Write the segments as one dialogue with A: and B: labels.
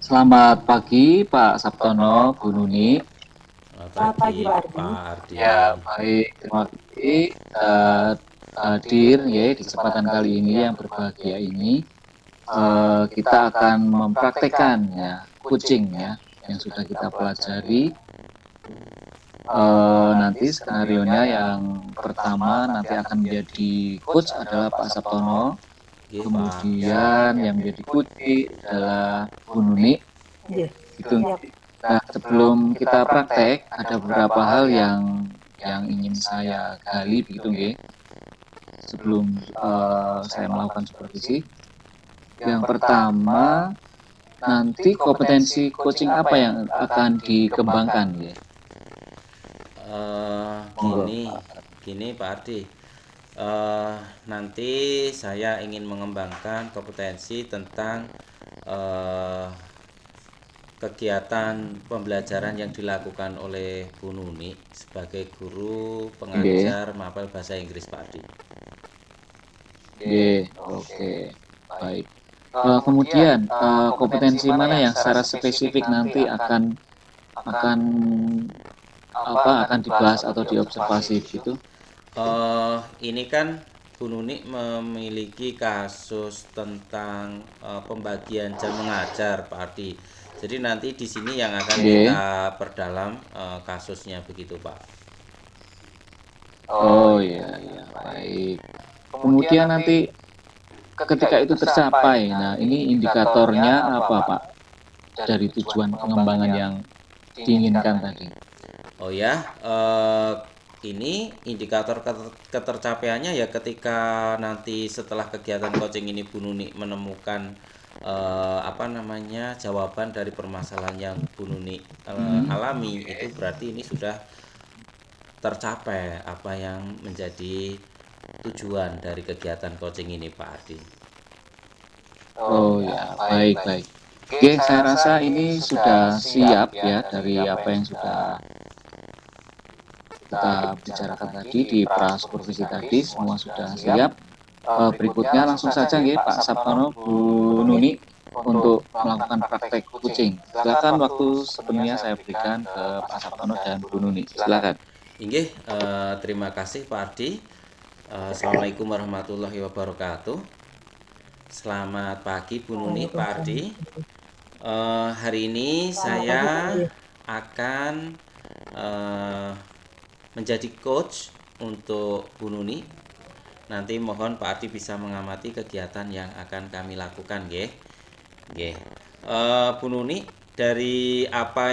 A: Selamat pagi Pak Sabtono, Bu Nuni.
B: Selamat
C: Selamat pagi
B: pagi,
C: Pak Ardi.
B: Pak Ardi.
A: Ya, baik. Terima kasih hadir ya di kesempatan kali ini yang berbahagia ini. Kita akan mempraktekkan ya coaching ya yang sudah kita pelajari. Nanti skenarionya yang pertama nanti akan menjadi coach adalah Pak Sabtono.
B: Nggih, Pak.
A: Kemudian yang menjadi coach adalah Bu Nuni.
C: Iya,
A: Itu.
C: siap.
A: Nah, sebelum kita praktek, ada beberapa hal yang ingin saya gali begitu nggih. Sebelum saya melakukan supervisi. Yang pertama, nanti kompetensi coaching apa yang akan dikembangkan ya?
B: Gini, gini Pak Ardi. Eh, Nanti saya ingin mengembangkan kompetensi tentang eh, kegiatan pembelajaran yang dilakukan oleh Bu Nuni sebagai guru pengajar mapel bahasa Inggris, Pak Ardi.
A: Oke, baik. Kemudian kompetensi mana yang secara spesifik nanti akan akan dibahas atau diobservasi gitu?
B: Ini kan Bu Nuni memiliki kasus tentang pembagian jam mengajar, Pak Ardi. Jadi nanti di sini yang akan kita perdalam kasusnya begitu, Pak.
A: Oh iya, iya, baik. Kemudian nanti ketika itu tercapai, nah ini indikatornya apa Pak dari tujuan pengembangan yang diinginkan tadi?
B: Oh ya, ini indikator ketercapaiannya ya ketika nanti setelah kegiatan coaching ini Bu Nuni menemukan apa namanya jawaban dari permasalahan yang Bu Nuni alami, itu berarti ini sudah tercapai apa yang menjadi tujuan dari kegiatan coaching ini, Pak Ardi.
A: Oh ya, baik, baik. Oke, saya rasa ini sudah siap ya dari apa yang sudah kita bicarakan tadi di supervisi tadi, semua sudah siap. Berikutnya langsung saja ya Pak Sabtono, Bu Nuni untuk melakukan praktek coaching. Silakan waktu sepenuhnya saya berikan ke Pak Sabtono dan Bu Nuni. Silakan.
B: Inggih, terima kasih Pak Ardi. Assalamualaikum warahmatullahi wabarakatuh. Selamat pagi Bu Nuni, Pak Ardi. Hari ini saya akan menjadi coach untuk Bu Nuni. Nanti mohon Pak Ardi bisa mengamati kegiatan yang akan kami lakukan, nggih. Nggih. Bu Nuni, dari apa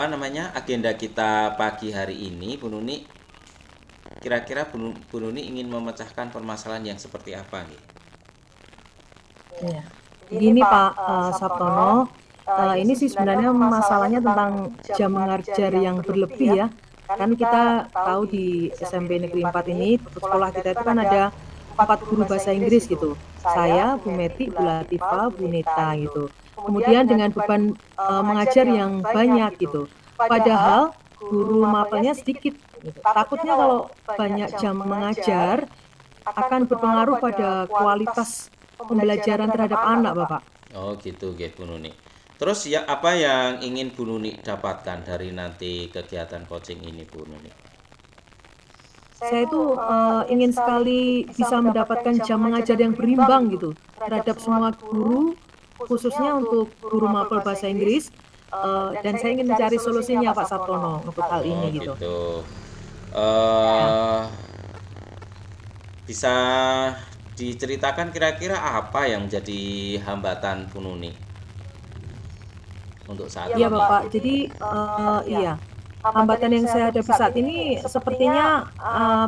B: namanya agenda kita pagi hari ini, Bu Nuni, kira-kira Bu Nuni ingin memecahkan permasalahan yang seperti apa nih?
C: Iya. Begini Pak Sabtono, ini sih sebenarnya masalahnya tentang jam mengajar yang berlebih ya. Kan kita tahu di SMP Negeri 4 ini, sekolah kita itu kan ada 4 guru bahasa Inggris gitu. Saya, Bu Meti, Bu Latifah, Bu Neta gitu. Kemudian dengan beban mengajar yang banyak gitu. Padahal guru mapelnya sedikit gitu. Takutnya kalau banyak jam mengajar akan berpengaruh pada kualitas pembelajaran terhadap anak, Bapak.
B: Oh gitu, nggih Bu Nuni. Terus ya apa yang ingin Bu Nuni dapatkan dari nanti kegiatan coaching ini, Bu Nuni?
C: Saya itu ingin sekali bisa mendapatkan jam mengajar yang berimbang gitu terhadap semua guru, khususnya untuk guru mapel bahasa Inggris. Dan saya ingin mencari solusinya Pak Sabtono untuk hal
B: Oh
C: ini gitu.
B: gitu.
C: Ya.
B: eh Bisa diceritakan kira-kira apa yang menjadi hambatan Bu Nuni untuk saat
C: Iya
B: ini?
C: Bapak, jadi iya, hambatan yang saya hadapi saat ini sepertinya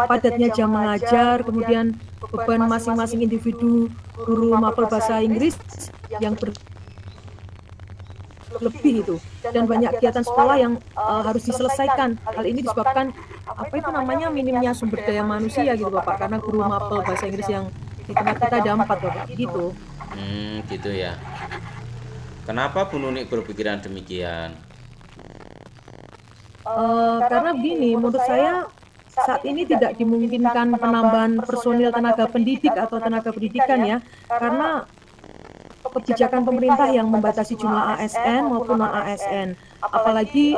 C: padatnya jam mengajar, kemudian beban masing-masing individu guru mapel bahasa Inggris yang berlebih itu, dan banyak kegiatan sekolah yang harus diselesaikan. Hal ini disebabkan apa itu namanya minimnya sumber daya manusia gitu Bapak, karena guru mapel bahasa Inggris yang di tempat kita ada 4 Bapak, gitu.
B: Gitu ya. Kenapa Bu Nuni berpikiran demikian?
C: Karena begini, menurut saya saat ini tidak dimungkinkan penambahan personil tenaga pendidik atau tenaga pendidikan ya, karena kebijakan pemerintah yang membatasi jumlah ASN maupun non-ASN. Apalagi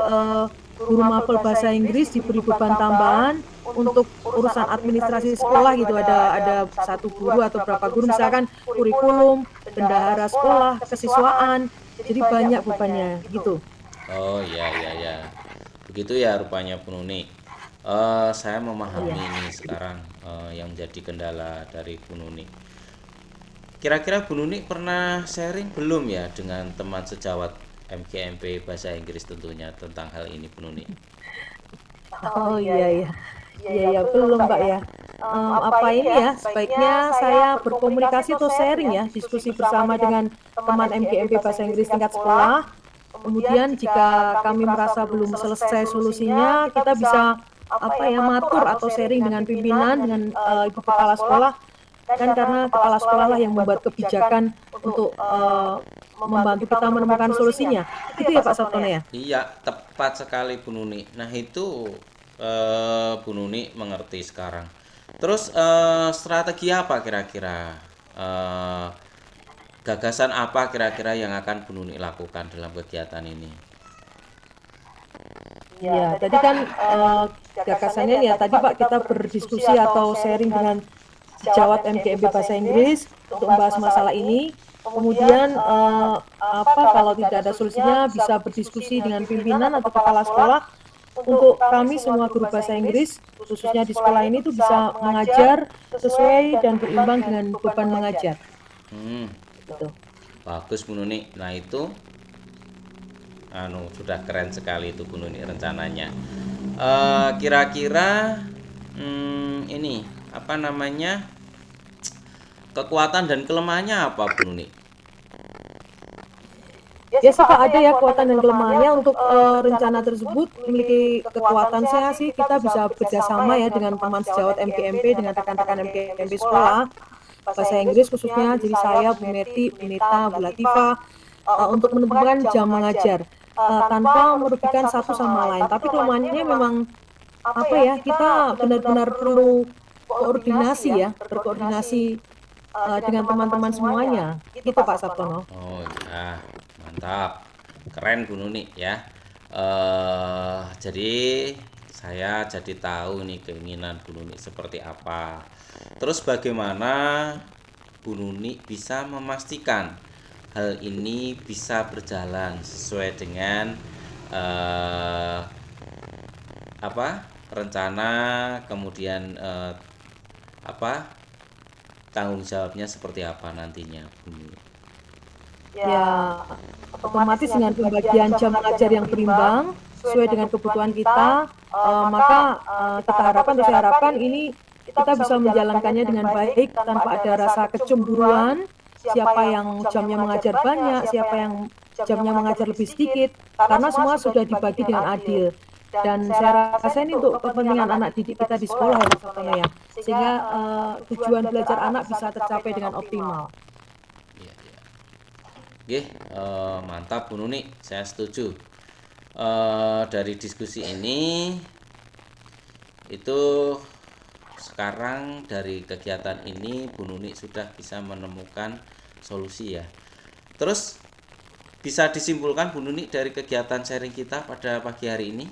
C: guru mapel bahasa Inggris diberi beban tambahan untuk urusan administrasi sekolah gitu. Ada satu guru atau berapa guru, misalkan kurikulum, bendahara sekolah, kesiswaan. Jadi banyak bebannya gitu.
B: Oh iya iya ya. Begitu ya rupanya Bu Nuni. Saya memahami
C: Iya.
B: ini sekarang yang menjadi kendala dari Bu Nuni. Kira-kira Bu Nuni pernah sharing belum ya dengan teman sejawat MGMP Bahasa Inggris tentunya tentang hal ini Bu Nuni?
C: Oh iya ya. Iya ya, belum Pak ya. Apa ini ya, sebaiknya saya berkomunikasi atau sharing ya, diskusi bersama dengan teman MGMP Bahasa Inggris tingkat sekolah. Kemudian jika kami merasa belum selesai solusinya, kita bisa apa ya, matur atau sharing dengan pimpinan, dengan ibu kepala sekolah. Kan karena kepala sekolah lah yang membuat kebijakan untuk membantu kita menemukan solusinya. Itu ya Pak Sabtono ya?
B: Iya, tepat sekali Bu Nuni. Nah itu Bu Nuni mengerti sekarang. Terus strategi apa kira-kira? Eh, Gagasan apa kira-kira yang akan Bu Nuni lakukan dalam kegiatan ini?
C: Ya, tadi kan gagasannya ya tadi Pak kita berdiskusi atau sharing dengan sejawat MGMP Bahasa Inggris untuk membahas masalah ini. Kemudian apa kalau tidak ada solusinya bisa berdiskusi dengan pimpinan atau kepala sekolah untuk kami semua guru bahasa Inggris khususnya di sekolah ini tuh bisa mengajar sesuai dan berimbang dengan beban mengajar.
B: Hmm,
C: Gitu.
B: bagus Bu Nuni. Nah itu sudah keren sekali itu Bu Nuni rencananya. Kira-kira ini apa namanya? Kekuatan dan kelemahannya apa Bu Nuni?
C: Biasa Pak ada ya kekuatan dan kelemahannya untuk rencana tersebut memiliki kekuatan saya sih kita bisa bekerjasama ya dengan teman sejawat MGMP dengan rekan-rekan MGMP sekolah bahasa Inggris khususnya jadi saya Bu Meti, Bu Nita, Bu Latifah untuk menentukan jam mengajar tanpa merugikan satu sama lain. Tapi kelemahannya memang apa ya kita benar-benar perlu koordinasi ya berkoordinasi dengan teman-teman semuanya. Gitu Pak Sabtono.
B: Oh ya, mantap. Keren Bu Nuni ya. Jadi saya jadi tahu nih keinginan Bu Nuni seperti apa. Terus bagaimana Bu Nuni bisa memastikan hal ini bisa berjalan sesuai dengan rencana, kemudian tanggung jawabnya seperti apa nantinya Bu Nuni?
C: Ya, otomatis dengan pembagian jam mengajar yang berimbang sesuai dengan kebutuhan kita, maka kita harapkan atau saya harapkan ini kita bisa menjalankannya dengan baik tanpa ada rasa kecemburuan, siapa yang jamnya mengajar banyak, siapa yang jamnya mengajar lebih sedikit, karena semua sudah dibagi dengan adil. Dan saya rasa ini untuk kepentingan anak didik kita di sekolah ya Mas Sabtono ya, sehingga tujuan belajar anak bisa tercapai dengan optimal.
B: Iya, iya. Oke, mantap Bu Nuni, saya setuju. Dari diskusi ini itu sekarang dari kegiatan ini Bu Nuni sudah bisa menemukan solusi ya. Terus bisa disimpulkan Bu Nuni dari kegiatan sharing kita pada pagi hari ini?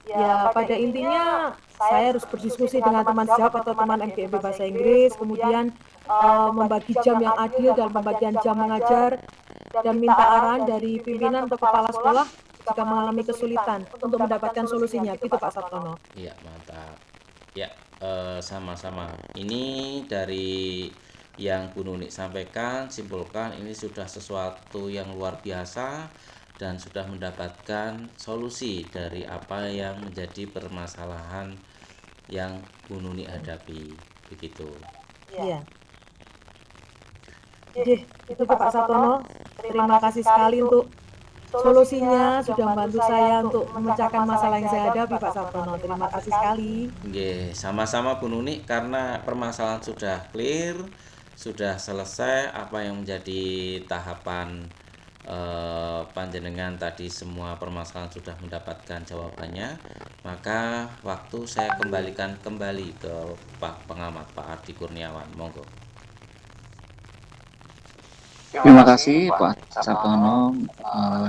C: Ya, pada intinya saya harus berdiskusi dengan teman sejawat atau teman MGMP Bahasa Inggris, kemudian membagi jam yang adil dalam pembagian jam mengajar, dan minta arahan dari pimpinan atau kepala sekolah jika mengalami kesulitan untuk mendapatkan solusinya. Gitu Pak Sabtono.
B: Iya, mantap. Ya, sama-sama. Ini dari yang Bu Nuni sampaikan, simpulkan ini sudah sesuatu yang luar biasa dan sudah mendapatkan solusi dari apa yang menjadi permasalahan yang Bu Nuni hadapi. Begitu.
C: Iya. Jadi, itu Pak Sabtono. Terima kasih sekali untuk solusinya sudah membantu saya untuk memecahkan masalah yang saya hadapi Pak Sabtono. Terima kasih sekali.
B: Oke, sama-sama Bu Nuni karena permasalahan sudah clear, sudah selesai apa yang menjadi tahapan panjenengan tadi semua permasalahan sudah mendapatkan jawabannya, maka waktu saya kembalikan kembali ke Pak Pengamat Pak Ardi Kurniawan. Monggo.
A: Terima kasih Pak Sartono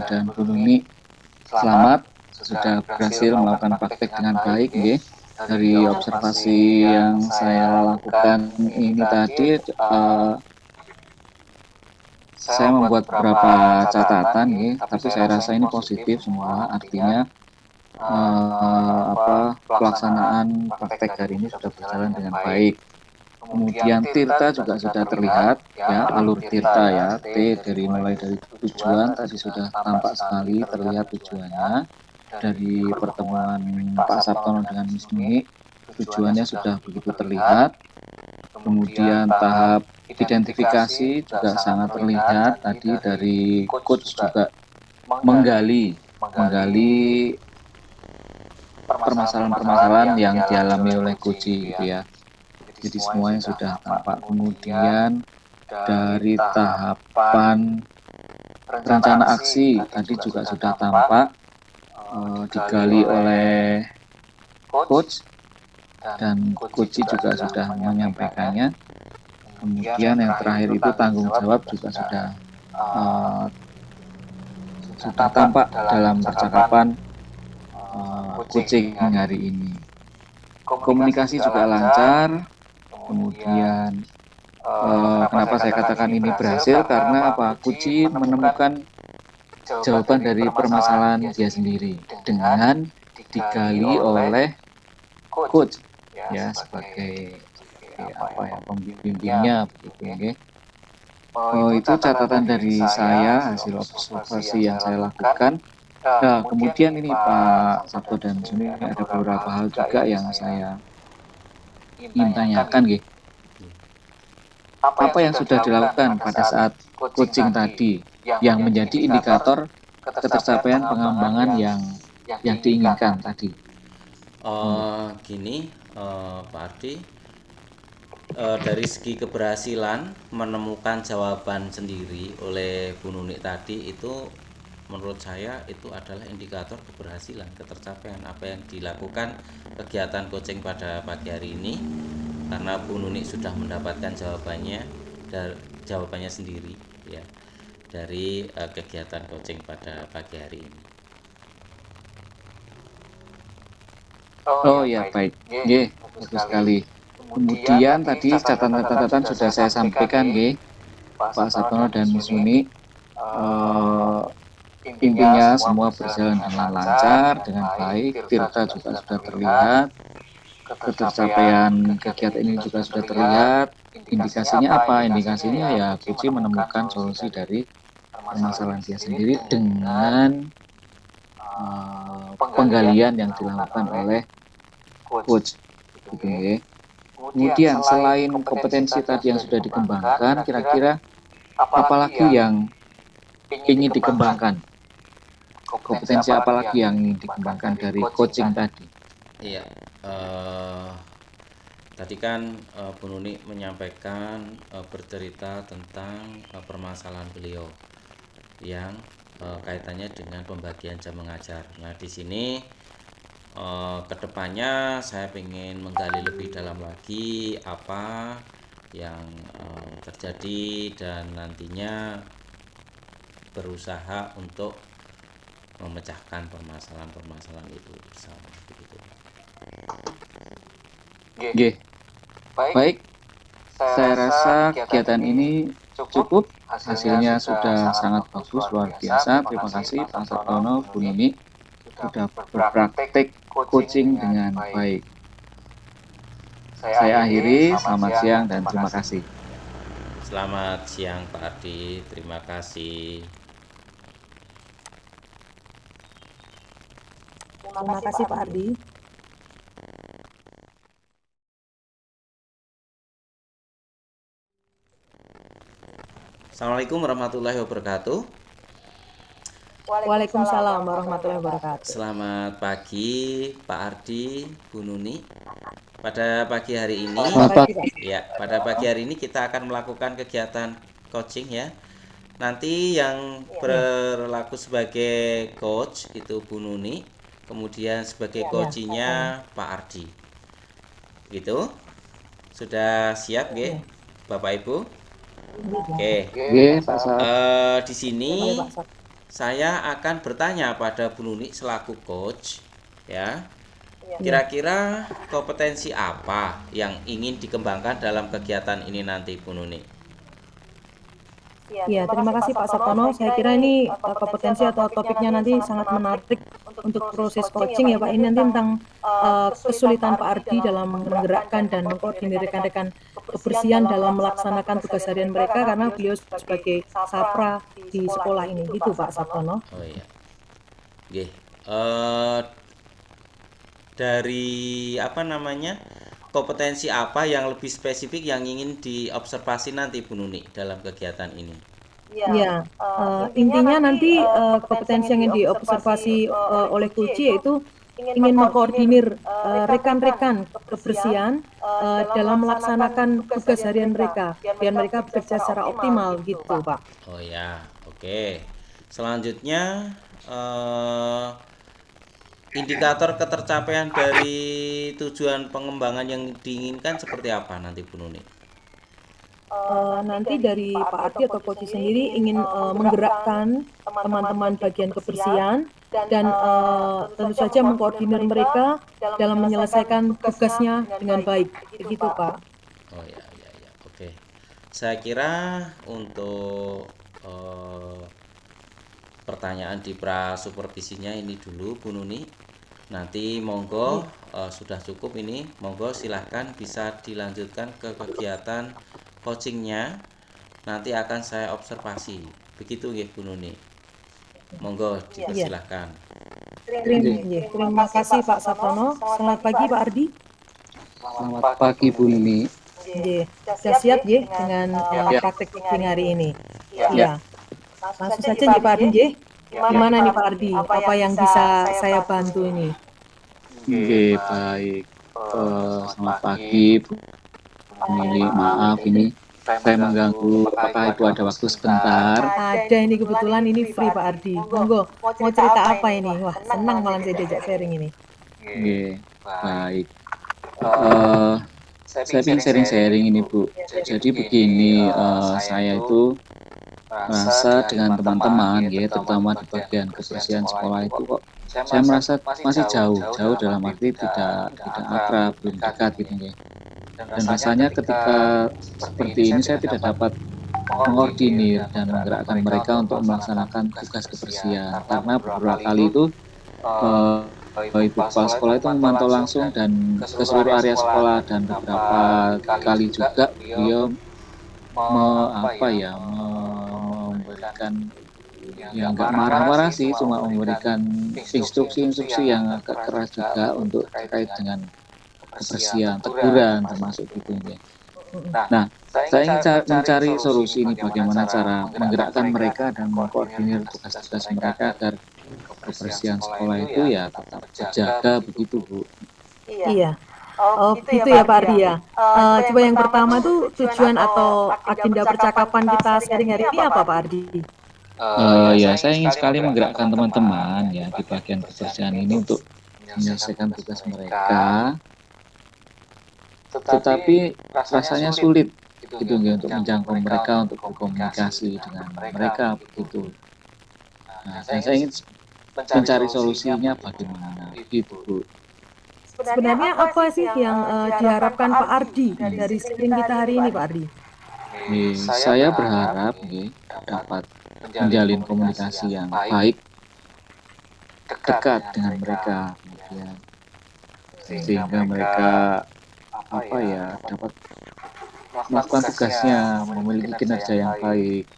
A: dan Bu Nuni. Selamat sudah berhasil melakukan praktek dengan baik, nggih. Dari observasi yang saya lakukan ini tadi, saya membuat beberapa catatan, nggih. Tapi saya rasa ini positif semua. Artinya pelaksanaan praktek hari ini sudah berjalan dengan baik. Kemudian Tirta juga sudah terlihat, ya, alur Tirta ya, mulai dari tujuan tadi sudah tampak sekali terlihat tujuannya. Dari pertemuan Pak Sartono dengan Miss Nuni, tujuannya sudah begitu terlihat. Kemudian tahap identifikasi juga sangat terlihat tadi dari coach juga menggali permasalahan-permasalahan yang dialami oleh Koji gitu ya. Jadi semuanya sudah tampak. Kemudian dari tahapan rencana aksi tadi juga sudah tampak digali oleh coach dan Koji juga sudah menyampaikannya. Kemudian yang terakhir itu tanggung jawab juga sudah tampak dalam percakapan coaching hari ini. Komunikasi juga lancar. Kemudian kenapa saya katakan ini berhasil, karena apa? Kuci menemukan jawaban dari permasalahan dia sendiri dengan digali oleh coach ya sebagai pembimbingnya begitu, okay? Itu catatan dari saya, hasil observasi yang saya lakukan. Nah, kemudian ini Pak Sabto dan Suni, ada beberapa hal juga yang saya ingin tanyakan, gitu. Apa yang sudah dilakukan pada saat coaching tadi yang menjadi indikator ketercapaian pengembangan yang diinginkan tadi?
B: Gini, Pak Ardi, dari segi keberhasilan menemukan jawaban sendiri oleh Bu Nunik tadi, itu menurut saya itu adalah indikator keberhasilan, ketercapaian apa yang dilakukan kegiatan coaching pada pagi hari ini, karena Bu Nunik sudah mendapatkan jawabannya sendiri ya dari kegiatan coaching pada pagi hari ini.
A: Oh ya, baik. Nggih, bagus sekali. Kemudian tadi catatan-catatan sudah saya sampaikan, nggih, Pak Sartono dan Miss Nuni. Intinya semua berjalan dengan lancar, dengan baik. Tirta juga sudah terlihat. Ketercapaian kegiatan ini juga sudah terlihat. Indikasinya apa? Indikasinya ya Kuci menemukan solusi dari permasalahan dia sendiri dengan penggalian yang dilakukan oleh coach. Oke. Kemudian selain kompetensi tadi yang sudah dikembangkan, kira-kira apalagi yang ingin dikembangkan? Kompetensi apalagi yang ingin dikembangkan dari coaching tadi?
B: Iya, tadi kan Bu Nuni menyampaikan bercerita tentang permasalahan beliau yang kaitannya dengan pembagian jam mengajar. Nah, di sini kedepannya saya ingin menggali lebih dalam lagi apa yang terjadi dan nantinya berusaha untuk memecahkan permasalahan-permasalahan itu bersama begitu.
A: Oke. Baik, saya rasa kegiatan ini cukup, hasilnya sudah sangat bagus, luar biasa. Terima kasih Pak Sartono, Bu Nuni, sudah berpraktek coaching dengan baik. Saya akhiri, selamat siang dan terima kasih.
B: Selamat siang Pak Ardi, terima kasih.
C: Terima kasih Pak Ardi.
B: Assalamualaikum warahmatullahi wabarakatuh.
C: Waalaikumsalam warahmatullahi wabarakatuh.
B: Selamat pagi Pak Ardi, Bu Nuni. Pada pagi hari ini, pada pagi hari ini kita akan melakukan kegiatan coaching ya. Nanti yang berlaku sebagai coach itu Bu Nuni, kemudian sebagai coachingnya Pak Ardi. Gitu. Sudah siap nggih, Bapak Ibu? Oke.
A: Oke, Pak Sat.
B: Di sini
C: Boleh Pak Sat.
B: saya akan bertanya pada Bu Nuni selaku coach, ya.
C: Iya.
B: Kira-kira kompetensi apa yang ingin dikembangkan dalam kegiatan ini nanti, Bu Nuni?
C: Iya, terima kasih Pak Sabtono. Saya kira ini kompetensi atau topiknya nanti sangat menarik untuk proses coaching ya Pak. Ini nanti tentang kesulitan Pak Ardi dalam menggerakkan dan mengkoordinir rekan-rekan kebersihan dalam melaksanakan tugas harian mereka karena beliau sebagai sapra di sekolah ini. Gitu Pak Sabtono.
B: Oh iya. Oke. Dari apa namanya? Kompetensi apa yang lebih spesifik yang ingin diobservasi nanti Bu Nuni dalam kegiatan ini?
C: Ya, intinya nanti kompetensi yang ingin diobservasi oleh kunci yaitu ingin mengkoordinir rekan-rekan kebersihan dalam melaksanakan tugas harian mereka, biar mereka bekerja secara optimal gitu, Pak.
B: Oh ya, oke. Selanjutnya indikator ketercapaian dari tujuan pengembangan yang diinginkan seperti apa nanti Bu Nuni?
C: Nanti dari Pak Ardi atau Coach sendiri ingin menggerakkan teman-teman bagian kebersihan dan tentu saja mengkoordinir mereka dalam menyelesaikan tugasnya dengan baik, begitu Pak.
B: Oh ya, oke. Saya kira untuk pertanyaan di pra supervisinya ini dulu Bu Nuni. Nanti monggo sudah cukup ini, monggo silahkan bisa dilanjutkan ke kegiatan coachingnya. Nanti akan saya observasi. Begitu nggih Bu Nuni. Monggo dipersilahkan.
C: Terima kasih Pak Sabtono. Selamat pagi Pak Ardi.
A: Selamat pagi Bu Nuni.
C: Sudah siap ya dengan praktek coaching hari ini? Iya. Langsung saja nih Pak Ardi. Gimana nih Pak Ardi? Apa yang bisa saya bantu ini?
A: Oke, baik. Selamat pagi Bu Nuni. Maaf ini saya mengganggu. Apakah Ibu ada waktu sebentar?
C: Ada ini kebetulan ini free Pak Ardi. Monggo, mau cerita apa ini? Wah, senang malam saya diajak sharing ini.
A: Oke, baik. Saya ingin sharing-sharing ini Bu. Jadi begini, saya itu merasa dengan teman-teman ya, terutama di bagian kebersihan sekolah itu kok saya merasa masih jauh dalam arti tidak akrab, belum dekat gitu ya. Dan rasanya ketika seperti ini saya tidak dapat mengordinir dan menggerakkan mereka untuk melaksanakan tugas kebersihan karena beberapa kali itu Ibu kepala sekolah itu memantau langsung dan ke seluruh area sekolah dan beberapa kali juga beliau memberikan ya nggak marah-marah sih, cuma memberikan instruksi yang agak keras juga untuk terkait dengan kebersihan, teguran termasuk gitu ya. Nah, saya ingin mencari solusi ini bagaimana cara menggerakkan mereka dan mengkoordinir tugas-tugas mereka agar kebersihan sekolah itu ya tetap terjaga begitu Bu.
C: Iya. Oh, gitu ya Pak Ardi ya. Coba yang pertama tuh tujuan atau agenda percakapan kita sharing hari ini apa Pak Ardi?
A: Ya, saya ingin sekali menggerakkan teman-teman ya di bagian kebersihan ini untuk menyelesaikan tugas mereka. Tetapi rasanya sulit gitu ya untuk menjangkau mereka, untuk berkomunikasi dengan mereka begitu. Nah, dan saya ingin mencari solusinya bagaimana gitu Bu.
C: Sebenarnya apa sih yang diharapkan Pak Ardi dari sharing kita hari ini Pak Ardi?
A: Saya berharap dapat menjalin komunikasi yang baik, dekat dengan mereka, kemudian sehingga mereka dapat melakukan tugasnya, memiliki kinerja yang baik,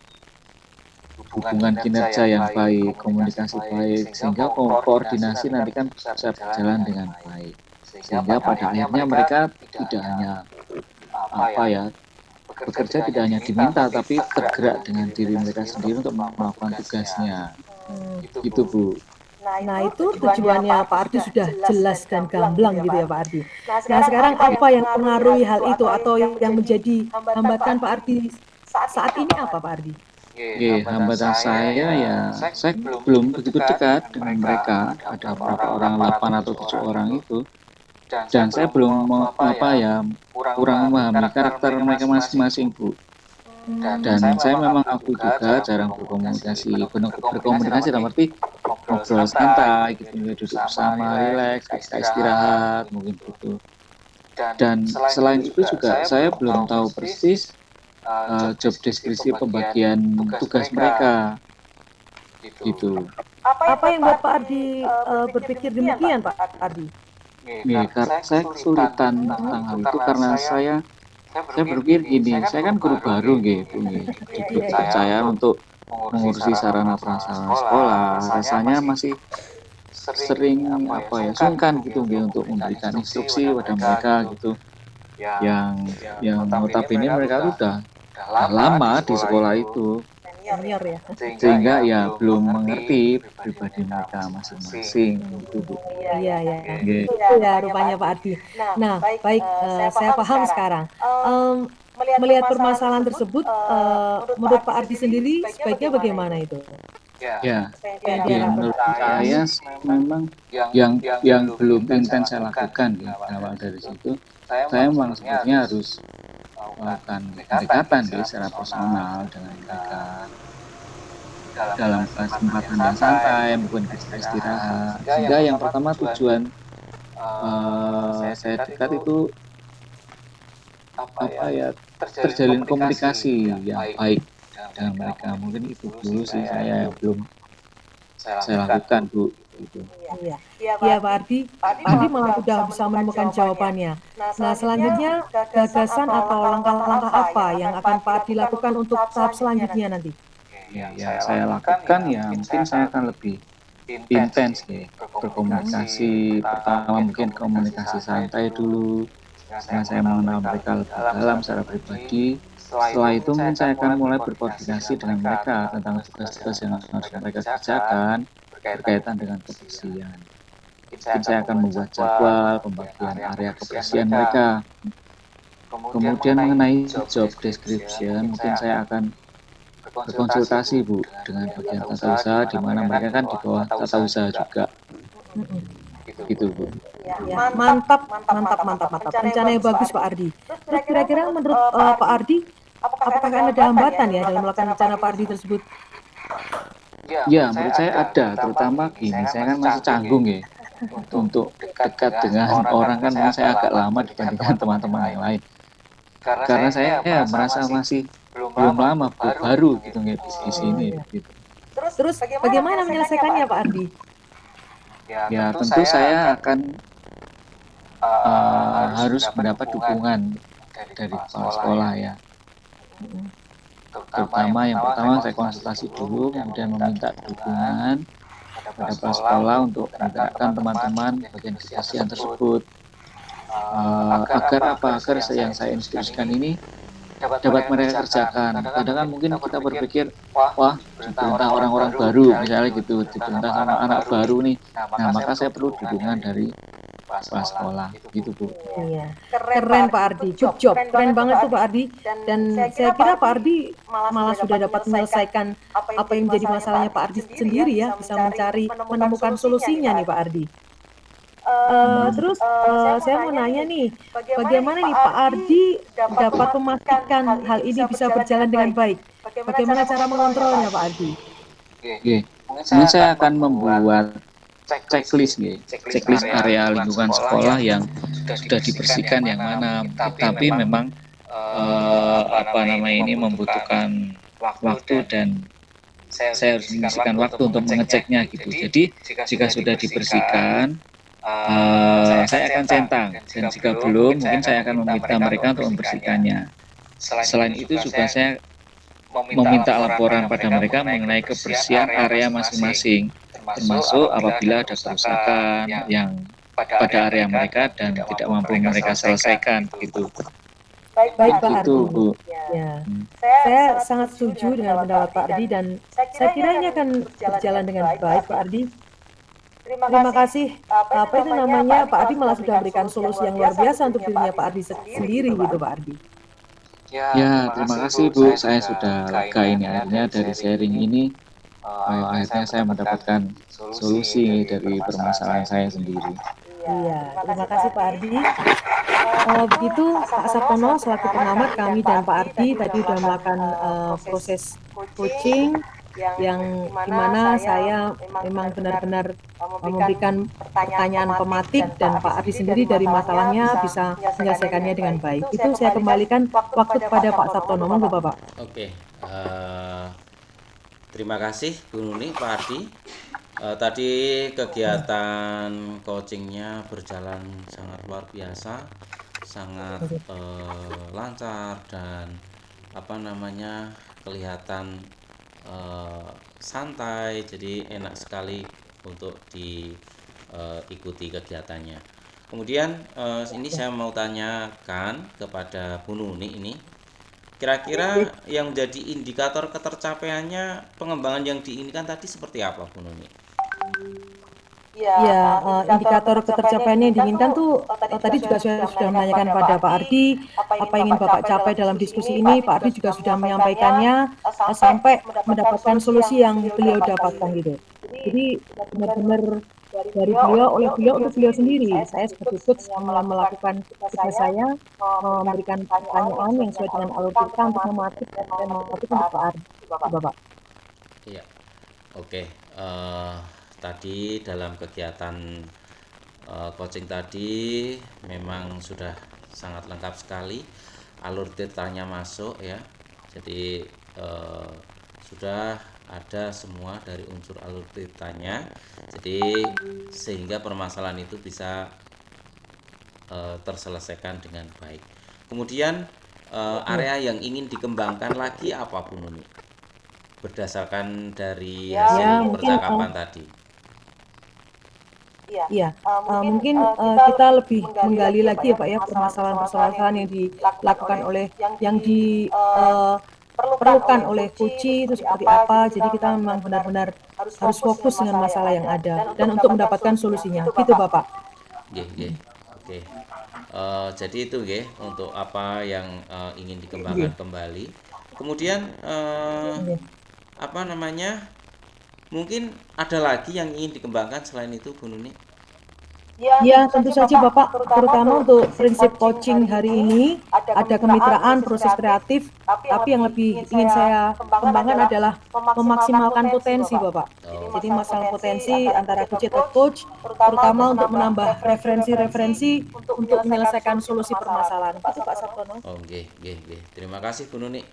A: hubungan kinerja yang baik, komunikasi baik, sehingga koordinasi nanti kan bisa berjalan dengan baik, sehingga pada akhirnya mereka tidak hanya bekerja tidak hanya diminta tapi tergerak dengan diri mereka sendiri untuk melakukan tugasnya. Gitu Bu.
C: Nah itu tujuannya Pak Ardi sudah jelas dan gamblang gitu ya Pak Ardi. Nah sekarang apa yang mengaruhi hal itu atau yang menjadi hambatan Pak Ardi saat ini apa Pak Ardi?
A: Hambatan saya ya saya belum begitu dekat dengan mereka. Ada beberapa orang, 8 atau 7 orang itu. Dan saya belum kurang memahami karakter mereka masing-masing Bu. Dan saya memang aku juga jarang berkomunikasi dalam arti ngobrol santai gitu, ya, duduk bersama, rileks, kita istirahat, mungkin gitu. Dan selain itu juga saya belum tahu persis job deskripsi pembagian tugas mereka gitu.
C: Apa yang buat Pak Ardi berpikir demikian, Pak Ardi?
A: Nih, karena saya kesulitan tentang hal itu karena saya berpikir gini, saya kan guru baru gitu nih, diberi saya untuk mengurusi sarana prasarana sekolah, rasanya masih sering sungkan gitu gitu untuk memberikan instruksi pada mereka gitu, yang notabene mereka udah lama di sekolah itu,
C: Senior ya.
A: sehingga ya belum mengerti pribadi mereka masing-masing gitu Bu.
C: Iya ya.
A: Gitu.
C: Itu ya rupanya Pak Ardi. Nah, baik, saya paham sekarang. Melihat permasalahan tersebut, menurut Pak Ardi sendiri sebaiknya bagaimana itu?
A: Ya, menurut saya memang yang belum intens saya lakukan ya, awal dari situ saya memang sebetulnya harus melakukan pendekatan ya, secara personal dengan mereka dalam kesempatan yang santai, mungkin kita istirahat, sehingga yang pertama tujuan saya dekat itu terjalin komunikasi yang baik dengan mereka. Mungkin itu dulu sih saya belum saya lakukan Bu gitu.
C: Iya Pak Ardi. Pak Ardi malah sudah bisa menemukan jawabannya. Nah selanjutnya gagasan atau langkah-langkah apa yang akan Pak Ardi lakukan untuk tahap selanjutnya nanti?
A: Ya saya lakukan ya mungkin saya akan lebih intens ya berkomunikasi. Pertama mungkin komunikasi santai dulu karena saya mengenal mereka lebih dalam secara pribadi. Setelah itu mungkin saya akan mulai berkoordinasi dengan mereka tentang tugas-tugas yang harus mereka kerjakan berkaitan dengan kebersihan. Mungkin saya akan membuat jadwal pembagian area kebersihan mereka. Kemudian mengenai job description, mungkin saya akan berkonsultasi Bu dengan bagian tata usaha, di mana mereka kan di bawah tata usaha juga. Gitu Bu.
C: Ya, mantap. Rencana yang bagus Pak Ardi. Terus kira-kira menurut Pak Ardi, apakah ada hambatan ya dalam melakukan rencana Pak Ardi tersebut?
A: Ya, menurut saya ada, terutama gini, saya kan masih canggung ya untuk dekat dengan orang, kan memang saya agak lama dibandingkan teman-teman yang lain. Karena saya merasa masih belum lama, baru gitu nggak di sini. Gitu.
C: Terus bagaimana menyelesaikannya Pak Ardi?
A: Ya tentu saya akan harus mendapat dukungan dari kepala sekolah ya. Terutama yang pertama saya konsultasi dulu, kemudian meminta dukungan pada kepala sekolah untuk menggerakkan teman-teman bagian kebersihan tersebut. Agar yang saya instruksikan ini dapat mereka kerjakan. Kadang kan mungkin kita berpikir, wah diperintah orang-orang baru misalnya gitu, diperintah sama anak baru nih. Nah maka saya perlu dukungan dari kepala sekolah gitu Bu.
C: Iya. Keren Pak Ardi, good job, keren banget tuh Pak Ardi. Dan saya kira Pak Ardi malah sudah dapat menyelesaikan apa yang menjadi masalahnya Pak Ardi sendiri ya, bisa menemukan solusinya nih Pak Ardi. Terus saya mau nanya nih, bagaimana nih Pak Ardi dapat memastikan hal ini bisa berjalan dengan baik? Bagaimana cara mengontrolnya Pak Ardi?
A: Mungkin saya akan membuat checklist area lingkungan sekolah yang sudah dibersihkan yang mana, tapi memang ini membutuhkan waktu dan saya harus menyisihkan waktu untuk mengeceknya gitu. Jadi jika sudah dibersihkan, saya akan centang, dan jika belum mungkin saya akan meminta mereka untuk membersihkannya. Selain itu juga saya meminta laporan pada mereka mengenai kebersihan area masing-masing, termasuk apabila ada kerusakan yang pada area mereka dan tidak mampu mereka selesaikan gitu.
C: Baik Pak
A: Ardi.
C: Bu. Ya. Saya sangat setuju dengan pendapat Pak Ardi dan saya kira ini akan berjalan dengan baik Pak Ardi. Terima kasih. Apa itu namanya, Pak Ardi malah sudah memberikan solusi yang luar biasa untuk dirinya Pak Ardi sendiri gitu Pak Ardi.
A: Ya, terima kasih Bu. Saya sudah lega ini akhirnya dari sharing ini. Akhirnya saya mendapatkan solusi dari permasalahan saya sendiri.
C: Iya, terima kasih Pak Ardi. Begitu Pak Sartono selaku pengamat, kami dan Pak Ardi tadi sudah melakukan proses coaching yang dimana saya memang benar-benar memberikan pertanyaan pematik dan Pak Ardi sendiri dari masalahnya bisa menyelesaikannya dengan baik. Itu saya kembalikan waktu kepada Pak Sartono. Monggo Bapak.
B: Oke, terima kasih Bu Nuni, Pak Ardi. Tadi kegiatan coachingnya berjalan sangat luar biasa, sangat lancar dan kelihatan santai, jadi enak sekali untuk diikuti kegiatannya. Kemudian ini saya mau tanyakan kepada Bu Nuni ini, kira-kira yang menjadi indikator ketercapaiannya pengembangan yang diinginkan tadi seperti apa, Bu Nuni?
C: Ya, indikator ketercapaiannya yang diinginkan tuh tadi juga saya sudah menanyakan pada Pak Ardi apa yang ingin Bapak capai dalam diskusi ini. Pak Ardi juga sudah menyampaikannya sampai mendapatkan solusi yang beliau dapatkan gitu. Jadi benar-benar dari beliau, oleh beliau, untuk beliau sendiri. Saya sebagai coach melakukan tugas saya, memberikan pertanyaan yang sesuai dengan alur kita untuk mematik dan mematik untuk Pak Ardi. Bapak.
B: Iya, oke. Tadi dalam kegiatan coaching tadi memang sudah sangat lengkap sekali, alur ceritanya masuk ya. Jadi sudah ada semua dari unsur alur ceritanya. Jadi sehingga permasalahan itu bisa terselesaikan dengan baik. Kemudian area yang ingin dikembangkan lagi apa, Bu Nuni? Berdasarkan dari hasil percakapan tadi.
C: Iya, mungkin kita lebih menggali lagi ya Pak ya permasalahan-permasalahan yang dilakukan oleh yang diperlukan oleh coach itu seperti apa. Jadi kita memang benar-benar harus fokus dengan masalah yang ada dan untuk mendapatkan solusinya. Gitu Bapak.
B: Oke. Jadi itu untuk apa yang ingin dikembangkan kembali. Kemudian mungkin ada lagi yang ingin dikembangkan selain itu, Bu Nuni?
C: Ya, tentu saja Bapak, terutama untuk prinsip coaching hari ini ada kemitraan, proses kreatif, tapi yang lebih ingin saya kembangkan adalah memaksimalkan potensi Bapak. Jadi masalah potensi antara coach atau coach, terutama untuk menambah referensi-referensi untuk menyelesaikan solusi permasalahan. Itu Pak Sartono.
B: Oke. Terima kasih Bu Nuni,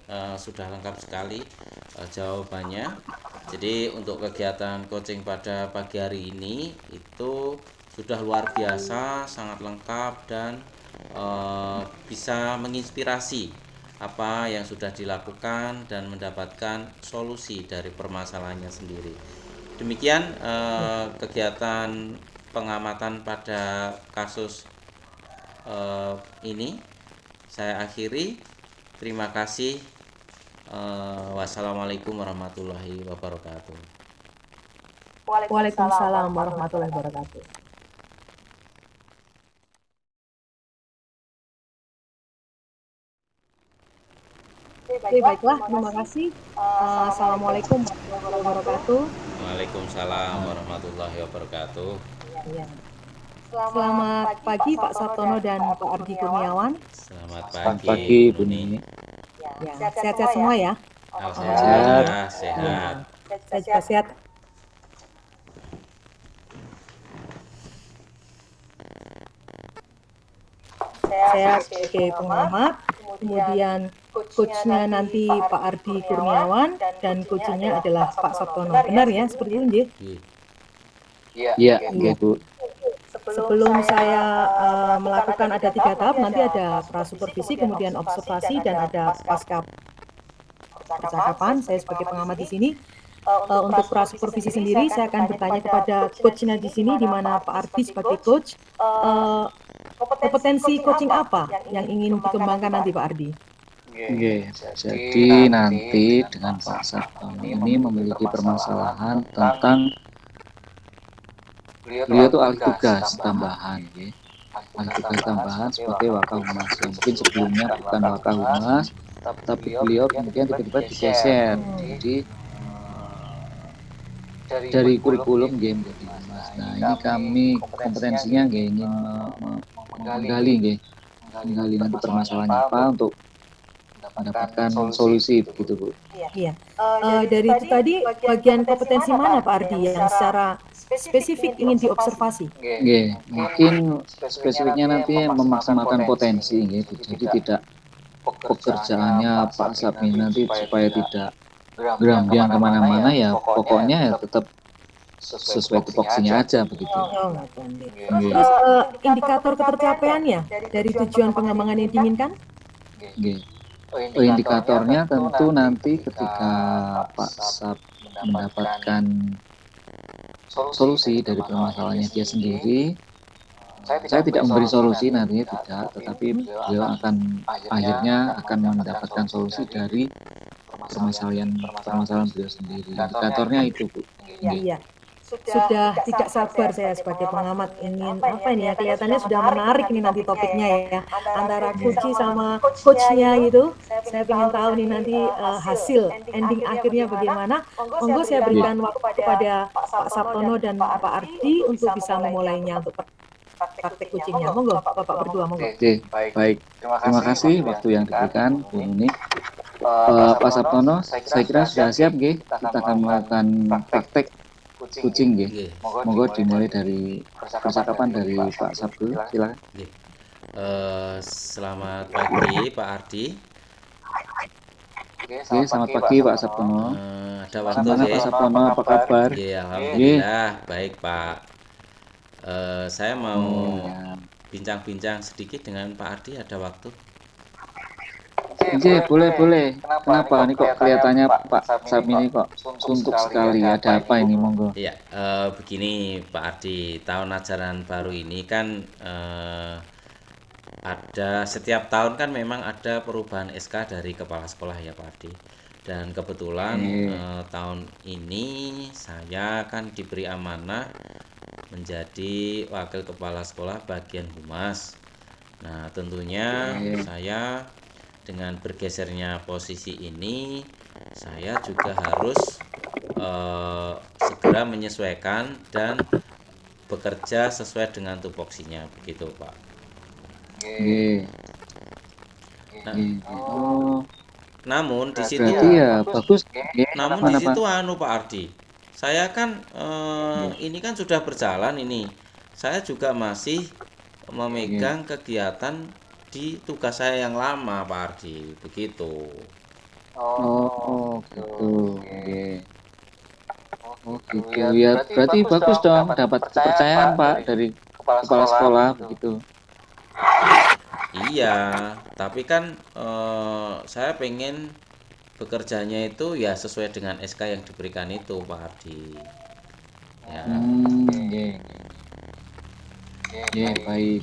B: sudah lengkap sekali jawabannya. Jadi untuk kegiatan coaching pada pagi hari ini itu sudah luar biasa, sangat lengkap dan bisa menginspirasi apa yang sudah dilakukan dan mendapatkan solusi dari permasalahannya sendiri. Demikian kegiatan pengamatan pada kasus ini saya akhiri. Terima kasih. Wassalamualaikum warahmatullahi wabarakatuh.
C: Waalaikumsalam warahmatullahi wabarakatuh. Oke, baiklah, terima kasih. Assalamualaikum warahmatullahi wabarakatuh.
B: Waalaikumsalam warahmatullahi wabarakatuh.
C: Ya. Selamat pagi Pak Sartono dan Pak Ardi Kurniawan.
B: Selamat
A: pagi Bu Nuni.
C: Ya, sehat-sehat semua ya.
B: Alhamdulillah sehat.
C: Saya juga sehat. Saya sebagai pengamat, kemudian coachnya nanti Pak Ardi Kurniawan dan coachnya adalah Pak Sartono. Benar ya, seperti itu nggih?
A: Iya, Bu.
C: Sebelum saya melakukan ada 3 tahap, nanti ada prasupervisi, kemudian observasi, dan ada pasca percakapan. Saya sebagai pengamat di sini. Untuk prasupervisi sendiri, saya akan bertanya kepada coachnya di sini, di mana Pak Ardi sebagai coach. Kompetensi coaching apa yang ingin dikembangkan nanti Pak Ardi?
A: Jadi nanti dengan Pak Sartono ini memiliki permasalahan tentang beliau itu ahli tugas tambahan, ahli tugas tambahan sebagai Wakahumas. Mungkin sebelumnya bukan Wakahumas, tapi beliau kemudian tiba-tiba digeser. Jadi dari kurikulum menjadi Humas. Nah ini kami kompetensinya ingin menggali menggali nanti permasalahannya apa untuk mendapatkan solusi begitu Bu.
C: Iya. Dari itu tadi bagian kompetensi mana Pak Ardi yang secara spesifik ingin diobservasi?
A: Nggih, mungkin spesifiknya nanti memaksimalkan potensi gitu. Jadi tidak pekerjaannya Pak Sapmi nanti supaya tidak gerambiang kemana-mana ya pokoknya ya tetap sesuai tupoksinya aja begitu.
C: Oh, ngerti.
A: Nggih.
C: Terus indikator ketercapaiannya dari tujuan pengembangan yang diinginkan?
A: Nggih. Indikatornya tentu nanti ketika Pak Sap mendapatkan solusi dari permasalahannya dia sendiri, saya tidak memberi solusi nantinya tidak, tetapi beliau akan akhirnya akan mendapatkan solusi dari permasalahan beliau sendiri. Indikatornya itu Bu.
C: Iya. Sudah tidak sabar saya sebagai pengamat ingin apa ini ya, kelihatannya sudah menarik nih nanti topiknya ya, antara coach sama coachnya gitu. Saya ingin tahu nih nanti hasil ending akhirnya bagaimana. Monggo saya berikan waktu kepada Pak Saptono dan Pak Ardi untuk bisa memulainya untuk praktek coachingnya. Monggo Bapak berdua, monggo.
A: Oke, baik. Terima kasih waktu yang diberikan Bu Nuni. Pak Saptono, saya kira sudah siap nggih. Kita akan melakukan praktek kucing nggih. Monggo dimulai dari percakapan dari Pak Sabtu, silakan.
B: Selamat pagi Pak Ardi.
A: Oke, selamat pagi Pak Sabtono.
B: Ada waktu
A: Gimana Pak Sabtono, apa kabar?
B: Alhamdulillah baik Pak. Saya mau bincang-bincang sedikit dengan Pak Ardi, ada waktu?
A: Boleh. Kenapa? Ini kok kelihatannya Pak Sap ini kok suntuk sekali. Ada apa ini, monggo?
B: Iya, begini Pak Ardi, tahun ajaran baru ini kan ada setiap tahun kan memang ada perubahan SK dari kepala sekolah ya Pak Ardi. Dan kebetulan tahun ini saya kan diberi amanah menjadi wakil kepala sekolah bagian humas. Nah, tentunya saya dengan bergesernya posisi ini, saya juga harus segera menyesuaikan dan bekerja sesuai dengan tupoksinya, begitu Pak. Namun di situ,
A: bagus.
B: Namun di situ Pak Ardi, saya kan ini kan sudah berjalan ini, saya juga masih memegang kegiatan di tugas saya yang lama Pak Ardi, begitu.
A: Gitu ya, berarti bagus dong dapat kepercayaan Pak dari kepala sekolah begitu.
B: Iya, tapi kan saya pengen bekerjanya itu ya sesuai dengan SK yang diberikan itu Pak Ardi. Ya.
A: Baik.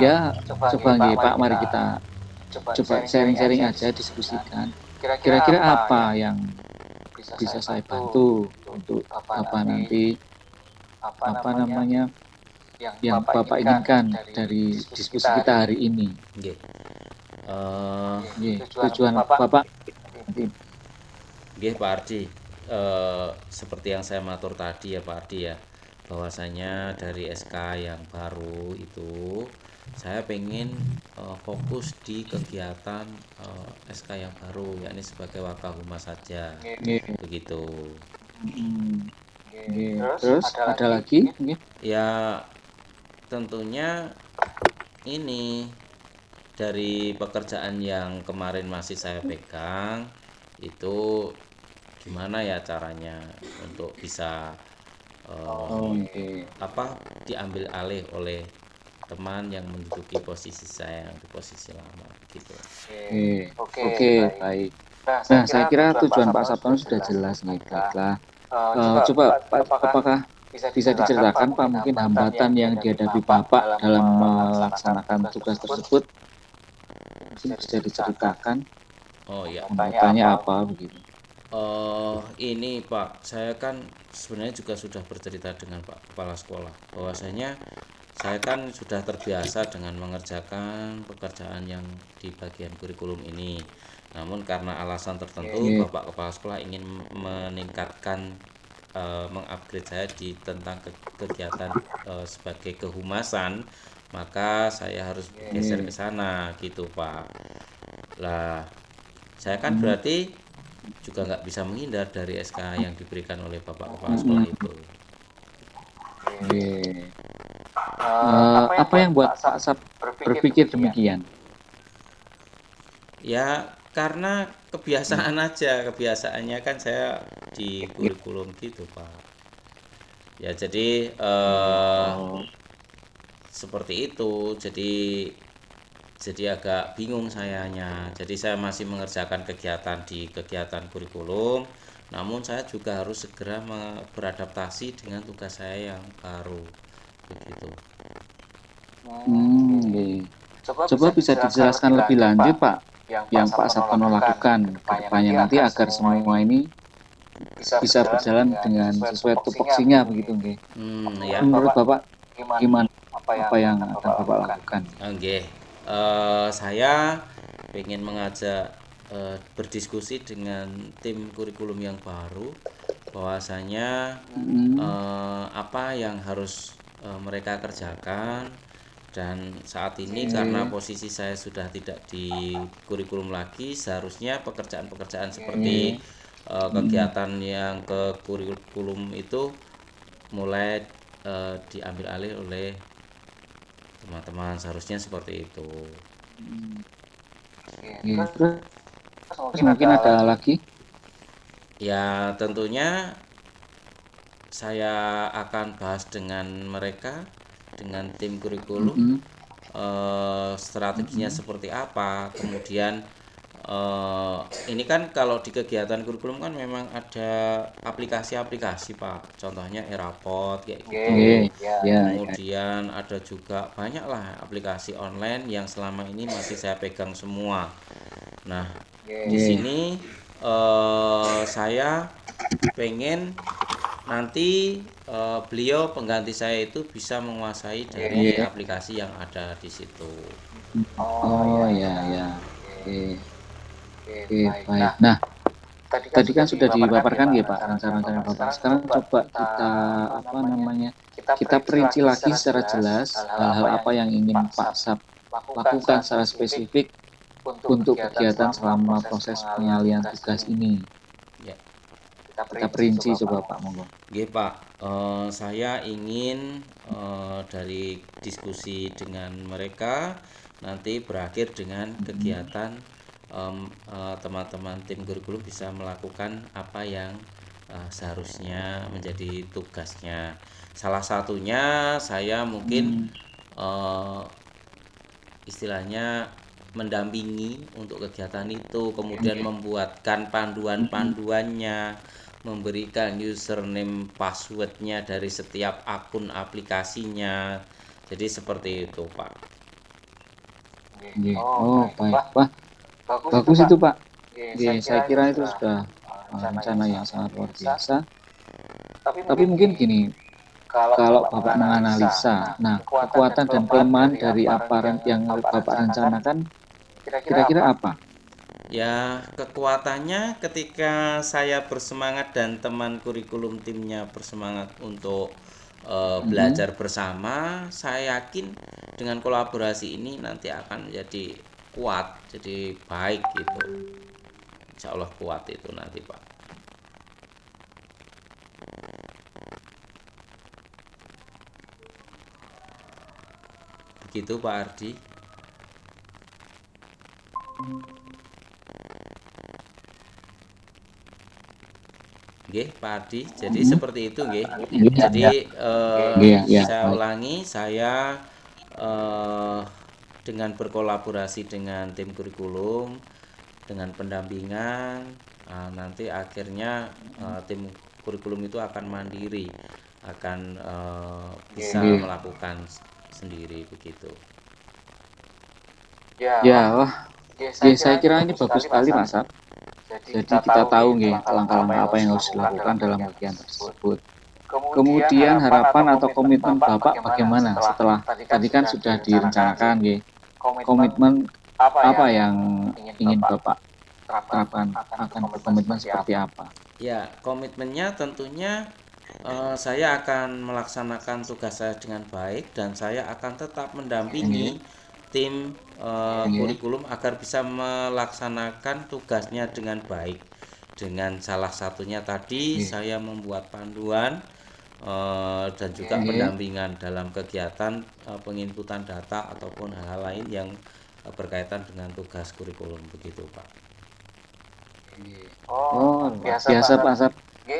A: Ya, coba nggih Pak, mari kita coba sharing-sharing aja, diskusikan. Kira-kira apa yang bisa saya bantu untuk apa nanti apa namanya yang Bapak inginkan dari diskusi kita hari ini. Tujuan Bapak.
B: Pak Ardi, seperti yang saya matur tadi ya Pak Ardi ya, bahwasanya dari SK yang baru itu saya pengen fokus di kegiatan SK yang baru, yakni sebagai Wakahumas saja, begitu.
A: Terus ada lagi?
B: Ya tentunya ini dari pekerjaan yang kemarin masih saya pegang itu gimana ya caranya untuk bisa diambil alih oleh teman yang menduduki posisi saya yang di posisi lama gitu.
A: Oke, baik. Nah, saya kira tujuan Pak Sabtono sudah jelas nih, baiklah. Coba Pak, apakah bisa diceritakan Pak mungkin hambatan yang dihadapi Bapak dalam melaksanakan tugas tersebut? Mungkin bisa diceritakan. Hambatannya apa begitu?
B: Ini Pak, saya kan sebenarnya juga sudah bercerita dengan Pak Kepala Sekolah bahwasanya saya kan sudah terbiasa dengan mengerjakan pekerjaan yang di bagian kurikulum ini. Namun karena alasan tertentu Bapak Kepala Sekolah ingin meningkatkan mengupgrade saya di tentang kegiatan sebagai kehumasan, maka saya harus geser ke sana gitu Pak. Lah, saya kan berarti juga nggak bisa menghindar dari SK yang diberikan oleh Bapak Kepala Sekolah itu.
A: Oke. Apa yang buat Pak Sab berpikir demikian?
B: Ya karena kebiasaan aja, kebiasaannya kan saya di kurikulum gitu Pak. Ya jadi seperti itu, jadi agak bingung sayanya. Jadi saya masih mengerjakan kegiatan di kegiatan kurikulum, namun saya juga harus segera beradaptasi dengan tugas saya yang baru begitu.
A: Oke. Coba bisa dijelaskan lebih lanjut Pak, yang Pak Sabtono lakukan ke depannya nanti agar semua ini bisa berjalan dengan sesuai tupoksinya begitu, nggih.
B: Ya.
A: Menurut Bapak gimana apa yang akan Bapak lakukan?
B: Oke. Saya ingin mengajak berdiskusi dengan tim kurikulum yang baru bahwasanya apa yang harus mereka kerjakan, dan saat ini karena posisi saya sudah tidak di kurikulum lagi, seharusnya pekerjaan-pekerjaan seperti kegiatan yang ke kurikulum itu mulai diambil alih oleh teman-teman, seharusnya seperti itu.
A: Terus mungkin ada lagi?
B: Ya tentunya saya akan bahas dengan mereka, dengan tim kurikulum, strateginya seperti apa. Kemudian ini kan kalau di kegiatan kurikulum kan memang ada aplikasi-aplikasi Pak, contohnya Eraport kayak gitu. Kemudian ada juga banyaklah aplikasi online yang selama ini masih saya pegang semua. Nah, di sini saya pengen nanti beliau pengganti saya itu bisa menguasai dari aplikasi yang ada di situ.
A: Oh ya. Oke, baik. Nah, tadi kan sudah dipaparkan ya Pak rencana-rencana Bapak. Sekarang coba kita perinci lagi secara jelas hal-hal apa yang ingin Pak Sab lakukan secara spesifik untuk kegiatan selama proses pengalihan tugas ini.
B: Ya.
A: Kita perinci coba Pak, monggo.
B: Oke Pak, saya ingin dari diskusi dengan mereka nanti berakhir dengan kegiatan teman-teman tim kurikulum bisa melakukan apa yang seharusnya menjadi tugasnya. Salah satunya saya mungkin istilahnya mendampingi untuk kegiatan itu, kemudian membuatkan panduan-panduannya, memberikan username passwordnya dari setiap akun aplikasinya. Jadi seperti itu Pak.
A: Oh baik, Wah bagus itu Pak. Saya kira itu sudah rencana yang sangat luar biasa. Tapi mungkin gini, kalau Bapak menganalisa, nah kekuatan dan kelemahan dari apa yang Bapak rencanakan kira-kira apa?
B: Ya, kekuatannya ketika saya bersemangat dan teman kurikulum timnya bersemangat untuk belajar bersama, saya yakin dengan kolaborasi ini nanti akan menjadi kuat, jadi baik gitu. Insya Allah kuat itu nanti Pak. Begitu Pak Ardi. Nggih, Pak Ardi. Jadi seperti itu nggih. Jadi saya ulangi, saya dengan berkolaborasi dengan tim kurikulum, dengan pendampingan, nanti akhirnya tim kurikulum itu akan mandiri, akan bisa melakukan sendiri begitu.
A: Ya, wah, saya kira ini bagus sekali Mas Sab. Jadi kita tahu nih langkah-langkah apa yang harus dilakukan dalam kegiatan tersebut. Kemudian harapan atau komitmen Bapak bagaimana setelah tadi kan sudah direncanakan nih, komitmen apa yang ingin Bapak terapkan, akan berkomitmen seperti apa?
B: Ya, komitmennya tentunya Saya akan melaksanakan tugas saya dengan baik dan saya akan tetap mendampingi tim kurikulum agar bisa melaksanakan tugasnya dengan baik. Dengan salah satunya tadi saya membuat panduan dan juga pendampingan dalam kegiatan penginputan data ataupun hal-hal lain yang berkaitan dengan tugas kurikulum begitu, Pak.
A: Oh, biasa Pak Asap.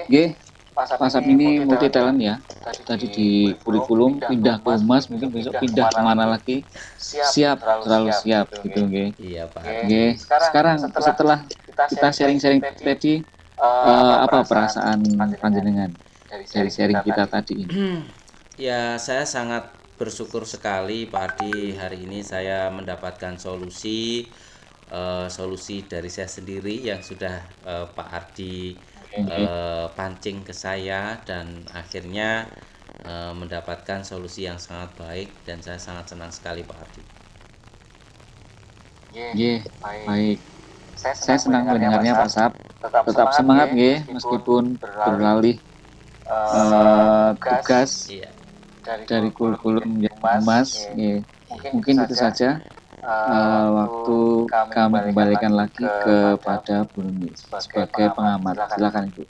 A: G, Pak Asap ini multi talent ya. Tadi di kurikulum pindah ke humas, mungkin besok pindah kemana lagi. Siap, terlalu siap gitu, G.
B: Iya, Pak.
A: G, sekarang setelah kita sharing-sharing tadi, apa perasaan panjenengan dari sharing kita tadi ini?
B: Ya, saya sangat bersyukur sekali Pak Ardi, hari ini saya mendapatkan solusi dari saya sendiri yang sudah Pak Ardi pancing ke saya dan akhirnya mendapatkan solusi yang sangat baik dan saya sangat senang sekali Pak Ardi.
A: Baik. Saya senang mendengarnya Pak Sap. Tetap semangat meskipun beralih tugas dari kurikulum Mas. Mungkin itu saja. Waktu kami kembalikan lagi kepada Bu Nuni sebagai pengamat. Silakan Ibu.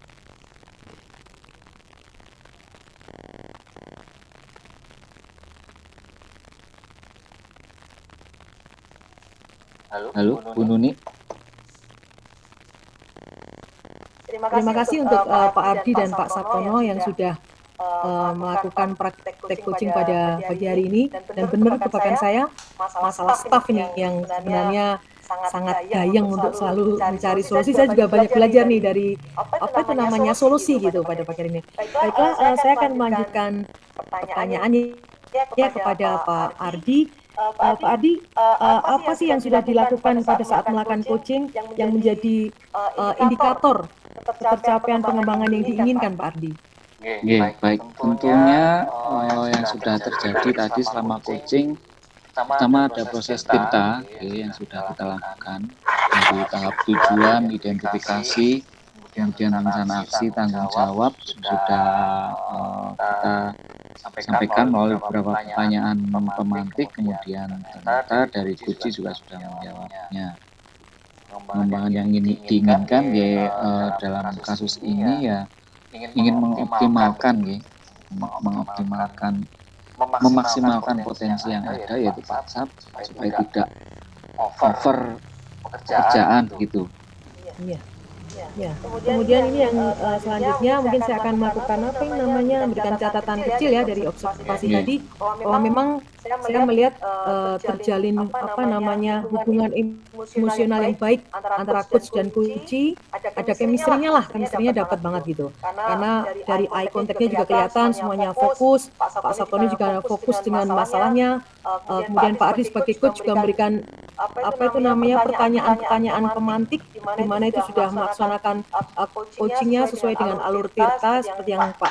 A: Halo, Bu Nuni.
C: Terima kasih untuk Pak Ardi dan Pak Sabtono yang sudah melakukan praktek coaching pada pagi hari ini, dan benar kebakan saya masalah staff ini yang sebenarnya sangat gayeng untuk selalu mencari solusi. Saya juga banyak belajar nih dari apa itu namanya solusi gitu pada pagi hari ini. Baiklah, saya akan melanjutkan pertanyaannya kepada Pak Ardi. Pak Ardi, apa sih yang sudah dilakukan pada saat melakukan coaching yang menjadi indikator ketercapaian pengembangan yang diinginkan, Pak Ardi?
A: Baik. Tentunya yang sudah terjadi tadi selama coaching, pertama ada proses kita yang sudah kita lakukan dari tahap tujuan, identifikasi, kemudian rencana aksi, tanggung jawab sudah kita sampaikan melalui beberapa pertanyaan pemantik, kemudian ternyata dari coach juga sudah menjawabnya. Pengembangan yang diinginkan dalam kasus ini ya ingin memaksimalkan potensi yang ada, yaitu Pak Sap, supaya tidak over pekerjaan begitu.
C: Ya. Kemudian ini yang selanjutnya mungkin saya akan melakukan apa yang namanya memberikan catatan kecil ya dari observasi tadi, bahwa memang saya melihat terjalin apa namanya hubungan emosional yang baik antara coach dan coachee, ada chemistry-nya dapat banget gitu. Karena dari eye contact-nya juga kelihatan semuanya fokus, Pak Sabtono juga fokus dengan masalahnya, kemudian Pak Ardi sebagai coach juga memberikan apa itu namanya pertanyaan-pertanyanya pemantik, di mana itu sudah melaksanakan coachingnya sesuai dengan alur tirta seperti yang Pak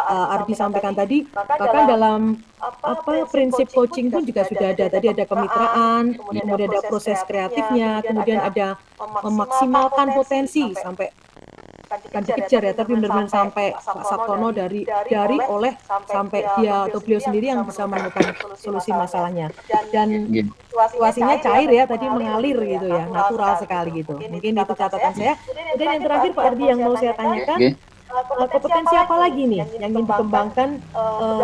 C: Ardi sampaikan tadi. Bahkan dalam prinsip coaching pun juga sudah ada, tadi ada kemitraan, kemudian ada proses kreatifnya, kemudian ada memaksimalkan potensi sampai kan dikejar ya, tapi benar-benar sampai Pak Sabtono dari oleh sampai dia atau beliau sendiri yang bisa menemukan solusi masalahnya, dan situasinya cair ya, tadi mengalir gitu ya, natural sekali gitu. Mungkin itu catatan saya. Kemudian yang terakhir Pak Ardi yang mau saya tanyakan, kompetensi apa lagi nih yang ingin dikembangkan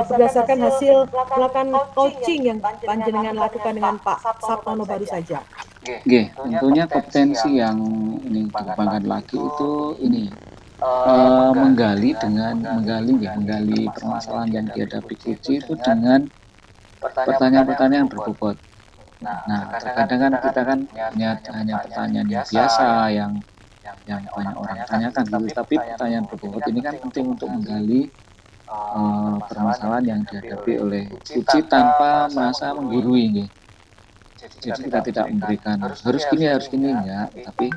C: berdasarkan hasil melakukan coaching yang panjenengan lakukan dengan Pak Sabtono baru saja?
A: Tentunya kompetensi yang ingin dikembangkan lagi itu ini menggali permasalahan yang dihadapi coach itu dengan pertanyaan-pertanyaan berbobot. Nah, terkadang kan kita kan hanya pertanyaan yang biasa yang banyak orang tanyakan gitu, tapi pertanyaan berbobot ini kan penting untuk menggali permasalahan yang dihadapi oleh coach tanpa merasa menggurui gitu. Jadi kita tidak memberikan harus gini enggak, tapi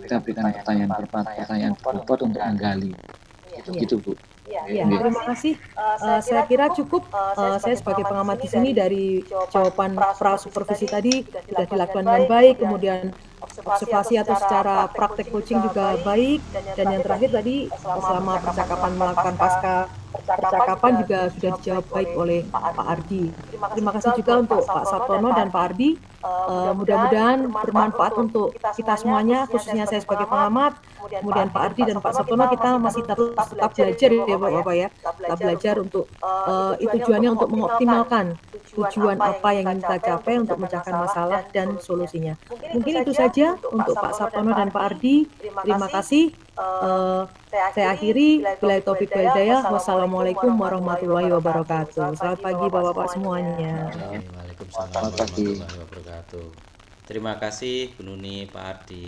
A: kita berikan pertanyaan berbobot untuk menggali. Gitu Bu.
C: Ya, terima kasih. Saya kira cukup. Saya sebagai pengamat di sini dari jawaban pra supervisi tadi sudah dilakukan dengan baik, kemudian observasi atau secara praktek coaching juga baik. Dan yang terakhir tadi selama percakapan melakukan pasca percakapan juga sudah dijawab baik oleh Pak Ardi. Terima kasih juga untuk Pak Sabtono dan Pak Ardi. Mudah-mudahan bermanfaat untuk kita semuanya, khususnya saya sebagai pengamat, kemudian Pak Ardi dan Pak Sabtono, kita masih tetap belajar ya Bapak-Bapak ya. Tetap belajar untuk tujuannya untuk mengoptimalkan tujuan apa yang ingin kita capai untuk memecahkan masalah dan solusinya. Mungkin itu saja untuk Pak Sabtono dan Pak Ardi. Terima kasih. Saya akhiri. Billahi taufiq wal hidayah. Wassalamualaikum warahmatullahi wabarakatuh. Selamat pagi Bapak-Bapak semuanya.
B: Waalaikumsalam warahmatullahi wabarakatuh. Terima kasih Bu Nuni, Pak Ardi.